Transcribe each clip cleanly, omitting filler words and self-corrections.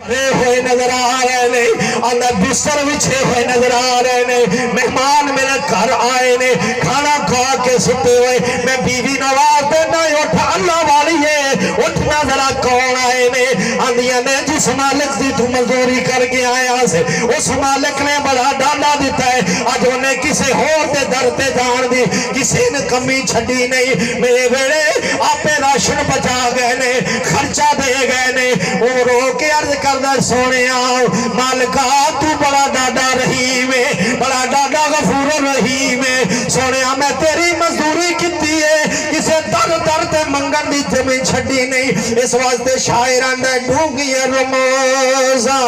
ہوئے نظر آ رہے نے اندر بستر وچھے ہوئے نظر آ رہے نے مہمان میرے گھر آئے نے کھانا کھا کے ستے ہوئے میں بیوی نواز دینا اٹھ اللہ والی ہے اٹھنا ذرا کون آئے نے آندیاں نے جس مالک دی تو مزدوری کر کے آیا سے اس مالک نے بڑا ڈالا دیتا ہے آج انہیں کسے ہور دے درتے جان دی کسی نے کمی چھڑی نہیں میرے بیڑے آپے راشن بچا گئے نے خرچہ دے گئے نے وہ رو کے عرض کردہ سونے آؤ مالکہ تو بڑا ڈاڈا رحیم ہے بڑا ڈاڈا غفور رحیم ہے سونے آ میں تیری مزدوری کتی ہے کسے در در تے منگن دی جمیں چھڑی نہیں اس واسطے شاعران دے ڈھونگی رموزہ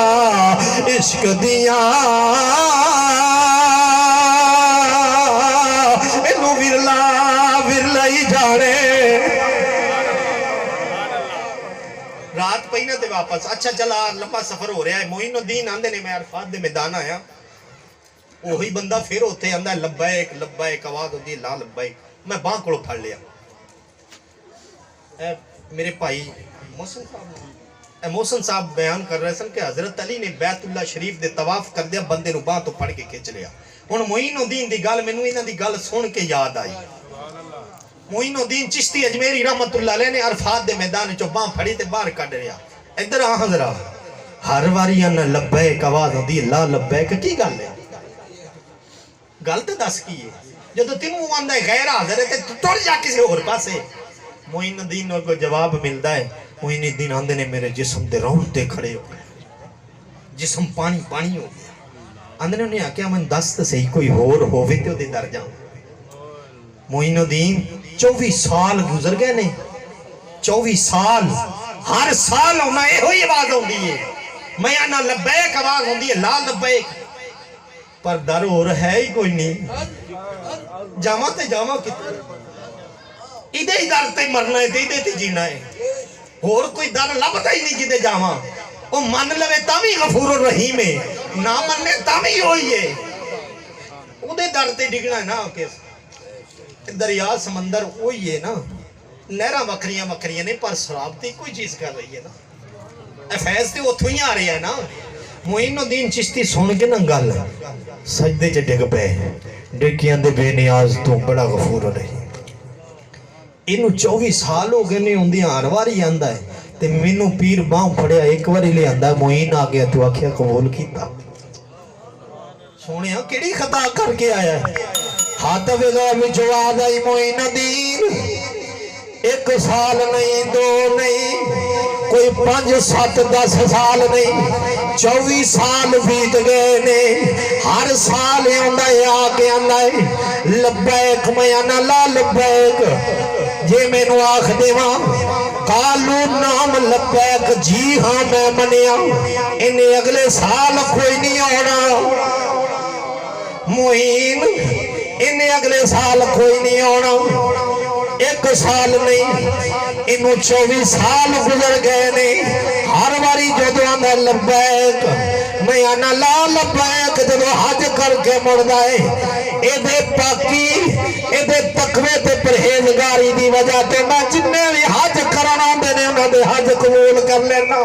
عشق دیاں انہوں ورلائی جانے رات پہینا تے واپس اچھا چلا لمبا سفر ہو رہا ہے معین الدین آندے نے میں عرفات دے میدان آیا وہی بندہ پھر ہوتے آندہ لبیک لبیک آواز ہوتی ہے لا لبیک میں بانک کڑو پھڑ لیا میرے بھائی محسن صاحب بیان کر رہے سن کہ حضرت علی نے بیت اللہ شریف دے طواف کر دیا بندے نو بان تو پھڑ کے کھچ لیا ہن معین الدین دی گل مینوں انہاں دی گل سن کے یاد آئی معین الدین چشتی اجمیری رحمت اللہ علیہ نے عرفات دے میدان چو بان پھڑی تے باہر کڈ رہیا ادھر آ حضرا ہر واری انہاں لبیک آواز ہوندی لا لبیک کی گل ہے گل تے دس کی ہے جدو تینوں آندا ہے غیر حاضر ہے تے ٹر جا کسی اور پاسے معین الدین کو جواب ملدا ہے معین الدین آندے نے میرے جسم دے رونگٹے کھڑے ہو گئے جسم پانی پانی ہو گیا آندے نے انہیں آکیا من دس تے صحیح کوئی ہور ہووے تے دے در جاؤں معین الدین 24 سال گزر گئے نے 24 سال ہر سال ہونا یہ ہوئی آواز ہوندی ہے میں آنا لبیک آواز ہوندی ہے لا لبیک پر در ہو رہا ہے ہی کوئی نہیں جامع تے جامع کتنے ادھے ہی در تے مرنا ہے ادھے تے جینا ہے اور کوئی در لبتا ہی نہیں جدے جامع وہ من لوے تامی غفور الرحیم ہے نہ مننے تامی ہوئی ہے ادھے در تے ڈگنا ہے نا کیسا دریا سمندر وہی ہے نا نہرہ وکریاں وکریاں نے پر سرابتی کوئی چیز کر رہی ہے نا افیز تے اتھو ہی آ رہی ہے نا معین الدین چشتی سن کے نا گل سجدے چ ڈگ پے ڈگیاں دے بے نیاز تو بڑا غفور رہی انہوں 24 سال ہو گئے نہیں ہوندی ہر واری آندا ہے تے مینوں پیر باں پھڑیا ایک واری لے آندا معین آ گیا تو آکھیا قبول کیتا سونے کیڑی خطا کر کے آیا ہے ہاتھ وغیرہ میں جو آدھائی معین الدین 1 سال نہیں 2 نہیں کوئی 5 7 10 سال نہیں 24 سال بیت گئے نے ہر سال آندھائی آکے آندھائی لبیک میں آنا لا لبیک یہ میں نو آخ دیواں کالو نام لبیک جی ہاں میں منیا انہیں اگلے سال کوئی نہیں ہونا معین انہیں اگلے سال کوئی نہیں ہونا 1 سال نہیں انہوں 24 سال گزر گئے نہیں ہر باری جدو آنا لبیک میں آنا لا لبیک جدو حج کر کے مردائے ایدے پاکی ایدے تقوی تے پرہیزگاری دی وجہ تے میں جننے بھی حج کرنا دینے انہوں دے حج قبول کر لینا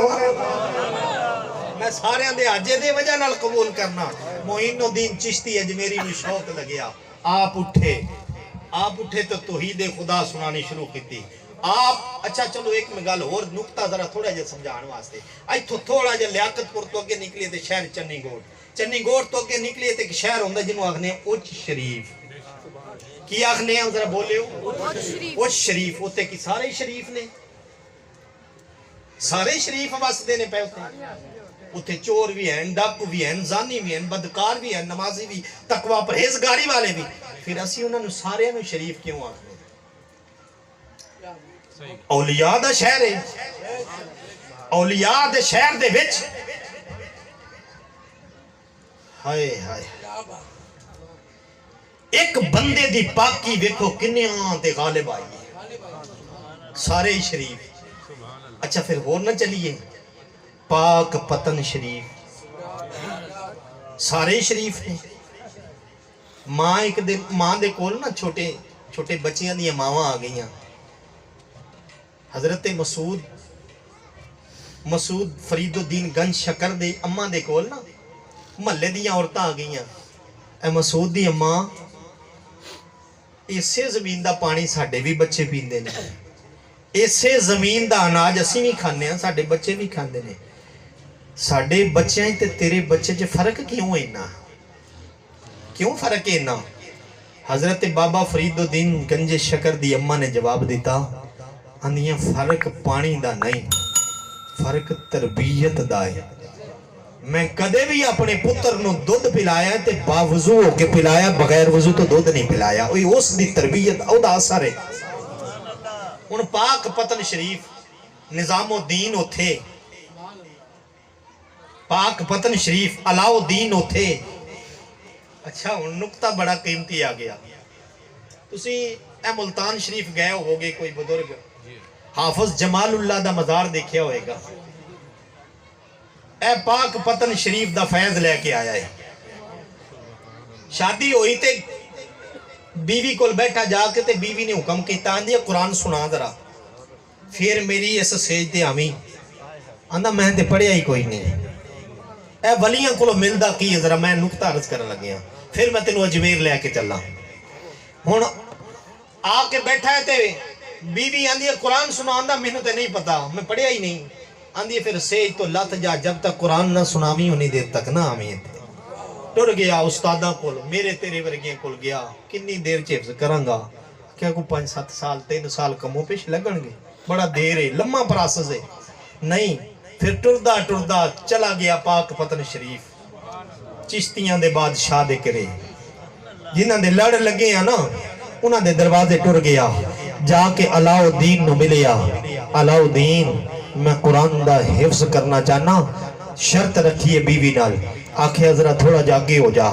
میں سارے دے حج دے وجہ نال قبول کرنا معین الدین چشتی اجمیری میں شوق لگیا آپ اٹھے تو توحید خدا سنانی شروع کی تھی آپ اچھا چلو ایک میں گل اور نکتہ ذرا تھوڑا جا سمجھان واسطے ایتھو تھوڑا جا لیاقت پور تو اگے نکلیے تے شہر چنی گوڑ تو اگے نکلیے تے شہر ہوندا جنوں آکھنے اچ شریف کی آکھنے ہیں ذرا بولے ہو اچ شریف ہوتے کی سارے شریف نے سارے شریف واسطے نے پے اتھے چور بھی ہیں ڈاکو بھی ہیں زانی بھی ہیں بدکار بھی ہیں نمازی بھی تقوی پرہیزگاری والے بھی پھر اسی انہوں نے سارے انہوں شریف کیوں آکھنے اولیاء دا شہر ہے اولیاء دے شہر دے وچ ہائے ہائے ایک بندے دی پاکی ویکھو کنیاں تے غالب آئی ہے سارے شریف اچھا پھر اور نہ چلیے پاک پتن شریف سارے شریف ہیں ماں دے کول نا چھوٹے بچیاں دیاں ماواں آ گئیاں حضرت مسعود مسعود فرید الدین گنج شکر دے اماں دے کول نا محلے دیاں عورتاں آ گئیاں، اے مسعود دی اماں اسے زمین دا پانی ساڈے بھی بچے پیندے نے، اسے زمین دا اناج اسی بھی کھانے ہیں، ساڈے بچے بھی کھاندے نے، ساڈے بچیاں تے تیرے بچے چ فرق کیوں اینا؟ کیوں فرق اینا؟ حضرت بابا فرید الدین گنج شکر دی اماں نے جواب دیتا، اندیاں فرق پانی دا نہیں، فرق تربیت دا ہے۔ میں کدے بھی اپنے پتر نو دودھ پلایا تے باوضو ہو کے پلایا، بغیر وضو تو دودھ نہیں پلایا، اوہ اس دی تربیت او دا اثر ہے۔ ان پاک پتن شریف نظام الدین اتھے، پاک پتن شریف علاؤ الدین اتھے۔ اچھا ان نقطہ بڑا قیمتی آ گیا، تسی اے ملتان شریف گئے ہوگے، کوئی بزرگ حافظ جمال اللہ دا مزار دیکھیا ہوئے گا، اے پاک پتن شریف دا فیض لے کے آیا ہے۔ شادی ہوئی تے بیوی کول بیٹھا جا کے تے بیوی نے حکم کیتا، آندیا قرآن سنا ذرا، پھر میری اس سیج تے آمین، آندہ میں تے پڑھیا ہی کوئی نہیں، اے ولیاں کولو ملدا کی ذرا میں نقطہ عرض کرنے لگیا، پھر میں تینوں اجمیر لے کے چلا ہوں۔ آ کے بیٹھا ہے تے بیوی آندی ہے قرآن سنا، آندہ میں نے تے نہیں پتا، میں پڑھیا ہی نہیں، آندی ہے پھر سیج تو لات جا، جب تک قرآن نہ سناوی ہونی دیر تک نہ آمین۔ ٹر گیا استاداں کول، میرے تیرے ورگیاں کول گیا، کنی دیر حفظ کرانگا، کیا کو 5-7 سال 3 سال کمو پیش لگن گے، بڑا دیر ہے، لمحہ پراسس ہے نہیں۔ پھر ٹردہ ٹردہ چلا گیا پاک پتن شریف، چشتیاں دے بادشاہ دے کرے، جنہاں دے لڑ لگے ہیں نا انہاں دے دروازے ٹر گیا، جا کے علاؤ الدین نو ملیا، علاؤ الدین میں قرآن دا حفظ کرنا چاہنا، شرط رکھیے بیوی نال، آکھے حضرت تھوڑا جا آگے ہو جا،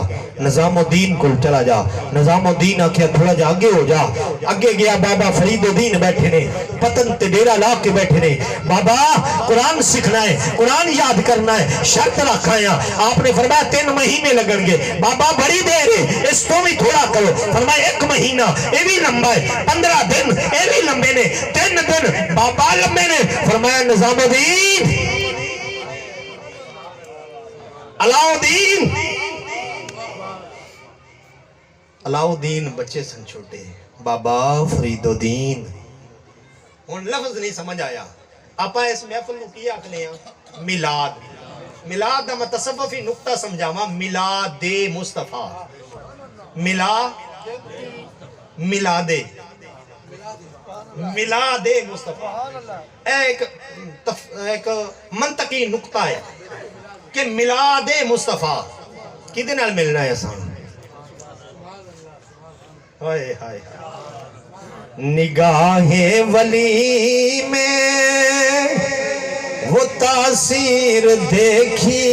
نظام الدین کل چلا جا، نظام الدین آکھے تھوڑا جا آگے ہو جا، آگے گیا بابا فرید الدین بیٹھے نے، پتن تے ڈیرہ لا کے بیٹھے نے، بابا قرآن سکھنا ہے، قرآن یاد کرنا ہے، شرط رکھا ہے، آپ نے فرمایا 3 مہینے لگن گے، بابا بڑی دیر ہے، اس تو بھی تھوڑا کرو، فرمایا 1 مہینہ، اے بھی لمبا ہے، 15 دن، اے بھی لمبے نے، 3 دن، بابا لمبے نے، فرمایا نظام الدین، علاؤ الدین، علاؤ الدین بچے سن چھوٹے، بابا فرید الدین، ان لفظ نہیں سمجھ آیا، آپا اس محفل نو کیا آکھنے ہیں میلاد، میلاد دا متصوفی نقطہ سمجھاما، میلاد مصطفیٰ، میلاد مصطفیٰ، ایک منطقی نقطہ ہے کہ میلاد مصطفیٰ کدھے نال ملنا ہے اساں؟ ہائے ہائے نگاہ ولی میں وہ تاثیر دیکھی،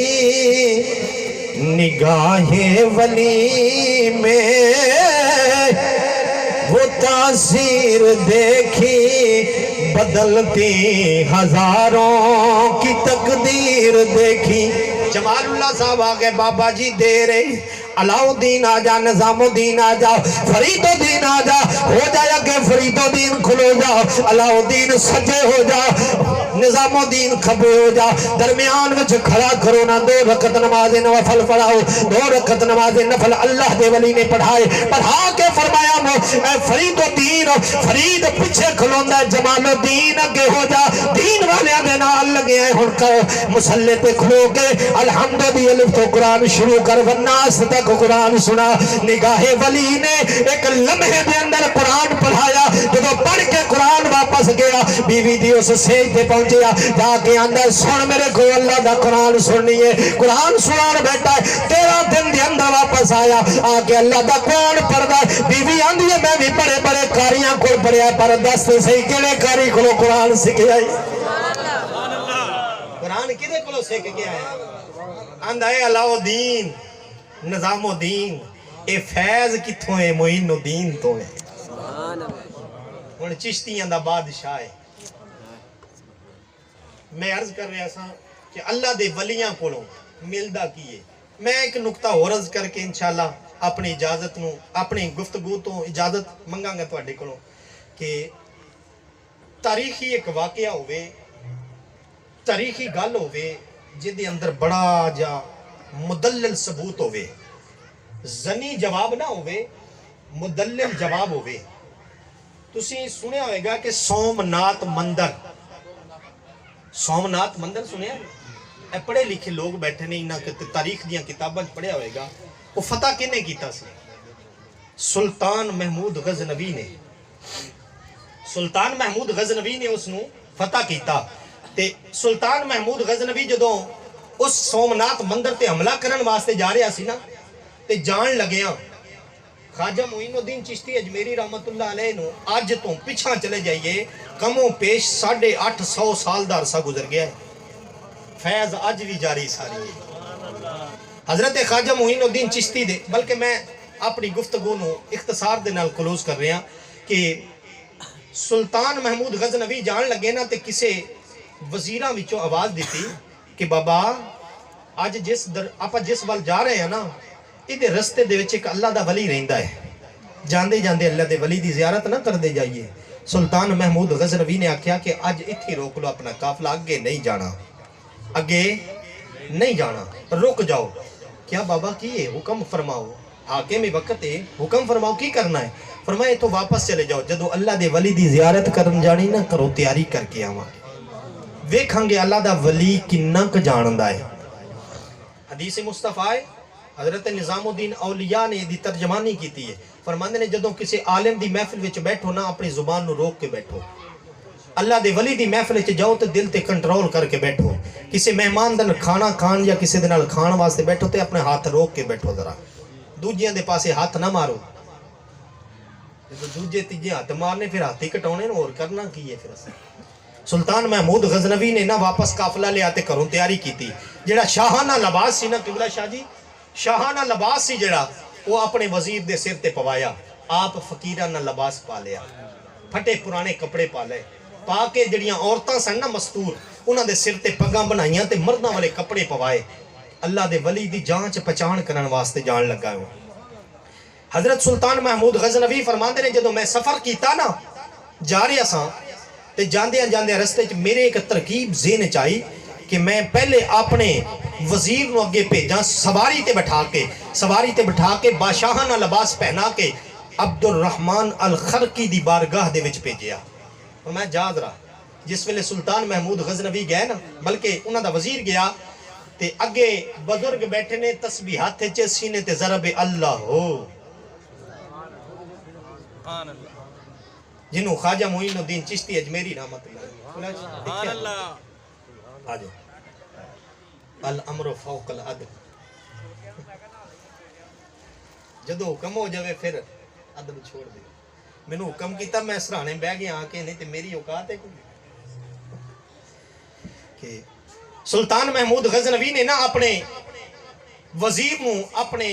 نگاہ ولی میں وہ تاثیر دیکھی، بدلتی ہزاروں کی تقدیر دیکھی۔ جمال اللہ صاحب آگے، بابا جی دیر ہے، علاؤ الدین آجا، نظام الدین آجا، فرید الدین آجا، ہو جائے کہ فرید الدین کھلو جا، علاؤ الدین سجے ہو جا، نظام الدین کھبے ہو جا، درمیان وچ کھڑا کرو نا، 2 رکعت نماز نفل پڑھاؤ، 2 رکعت نماز نفل اللہ دے ولی نے پڑھائے، پڑھا کے فرمایا اے فرید الدین، فرید پچھے کھلوندا ہے، جمال الدین اگے ہو جا، دین والے دے نال لگے ہیں، ہن کہو مسلے تے کھلو کے الحمد دی الف تو قرآن شروع کر، والناس تک قرآن سنا۔ نگاہ ولی نے ایک لمحے دے اندر قرآن پڑھایا، جب پڑھ کے قرآن واپس گیا، بیوی دی اس سیج دے پہنچیا، جا کے اندر سن میرے کو اللہ دا قرآن سننی ہے، قرآن سنان بیٹھا ہے، 13 دن دے اندر واپس آیا، آ کے اللہ دا قرآن پڑھدا ہے، بیوی آندھی ہے میں بھی بڑے بڑے کاریاں کو پڑھیا، پر دست صحیح کیڑے کاری کو قرآن سکھیا ہے، قرآن کدے کو سکھ گیا ہے؟ آندھا ہے علاؤ الدین، نظام الدین، اے فیض کتھوں ہے؟ معین الدین تو ہے، ان چشتیاں دا بادشاہ ہے۔ میں عرض کر رہا سا کہ اللہ دے ولیاں کولوں ملدا کیے۔ میں ایک نقطہ اور عرض کر کے انشاءاللہ اپنی اجازت نو، اپنی گفتگو تو اجازت منگاں گا تواڈے کولوں کہ تاریخی ایک واقعہ ہوئے، تاریخی گل ہوے جدے اندر بڑا جا مدلل ثبوت ہوے، زنی جواب نہ ہوے، مدلل جواب ہوے۔ تسی سنیا ہوئے گا کہ سومنات مندر، سومنات مندر سنیا؟ اے پڑھے لکھے لوگ بیٹھے نہیں، نہ تاریخ دیاں کتاباں پڑھیا ہوئے گا۔ وہ فتح کنے کیتا سی؟ سلطان محمود غزنوی نے، سلطان محمود غزنوی نے اس نو فتح کیتا۔ تے سلطان محمود غزنوی جدوں اس سومنات مندر تے حملہ کرن واسطے جا رہا سی نا، تے جان لگیاں خواجہ معین الدین چشتی اجمیری رحمت اللہ علیہ نو آج تو پچھا چلے جائیے کم و پیش 850 سال دا عرصہ گزر گیا ہے، فیض آج بھی جاری ساری ہے۔ حضرت خواجہ معین الدین چشتی دے، بلکہ میں اپنی گفتگو نو اختصار دے نال کلوز کر رہا کہ سلطان محمود غزنوی جان لگے نا تے کسے وزیراں وچوں آواز دیتی کہ بابا آج آپ جس وال جا رہے ہیں نا، ادھے رستے دے وچ ایک اللہ دا ولی رہندا ہے، جاندے جاندے اللہ دے ولی دی زیارت نہ کر دے جائیے۔ سلطان محمود غزنوی نے آکھیا کہ آج اتھی روک لو اپنا قافلہ، اگے نہیں جانا، اگے نہیں جانا، رک جاؤ۔ کیا بابا کی ہے؟ حکم فرماؤ، حاکم وقت ہے، حکم فرماؤ کی کرنا ہے؟ فرمائے تو واپس چلے جاؤ، جدو اللہ دے ولی دی زیارت کرن جانی نہ کرو تیاری کر کے آواں، ویکھاں گے اللہ دا ولی کنہ ک جاندا ہے۔ حدیث مصطفیٰ حضرت نظام الدین اولیاء نے دی ترجمانی کیتی ہے، فرماندے نے جدوں کسی عالم دی محفل وچ بیٹھو نا اپنی زبان نو روک کے بیٹھو، اللہ دے ولی دی محفل وچ جاؤ تے دل تے کنٹرول کر کے بیٹھو، کسی مہمان دن کھانا کھان یا کسی دن کھان واسطے بیٹھو تے اپنے ہاتھ روک کے بیٹھو، ذرا دوجیاں دے پاسے ہاتھ نہ مارو، دوجے تیجے ہاتھ مارنے پھر ہاتھ ہی کٹونے نو اور کرنا کی ہے پھر اسے۔ سلطان محمود غزنوی نے نا واپس قافلہ لے آتے کروں تیاری کی تھی، جڑا شاہانہ لباس سی نا قبلہ شاہ جی، شاہانہ لباس سی جڑا وہ اپنے وزیر دے سر تے پوایا، آپ فقیرانہ لباس پا لیا، پھٹے پرانے کپڑے پا لے، پا کے جڑیاں عورتاں سن نا مستور، انہاں دے سر تے پگاں بنائیاں تے مرداں والے کپڑے پوائے، اللہ دے ولی دی جانچ پہچان کرن واسطے جان لگا ہوں۔ حضرت سلطان محمود غزنوی فرماندے نے جدوں میں سفر کیتا نا جا رہا ساں تے جاندے جاندے رستے چ میرے ایک ترکیب ذہن چائی کہ میں پہلے اپنے وزیر نو اگے بھیجاں سواری تے بٹھا کے بادشاہانہ لباس پہنا کے عبد الرحمن الخرقی دی بارگاہ دے وچ بھیجیا۔ اور میں یاد رہا جس ویلے سلطان محمود غزنوی گئے نا، بلکہ انہاں دا وزیر گیا تے اگے بزرگ بیٹھے نے تسبیح ہاتھ چ سینے تے ضرب اللہ ہو، جنہوں خواجہ معین الدین چشتی اجمیری رحمت اللہ آجو الامر فوق العدل، جدو حکم ہو جاوے پھر عدل چھوڑ دے، میں نے حکم کیتا میں سرانے بہ گیا آکے نہیں تے میری اوقات ہے کوئی کہ سلطان محمود غزنوی نے نا اپنے وزیر نو اپنے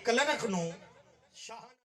کلنک نو شاہ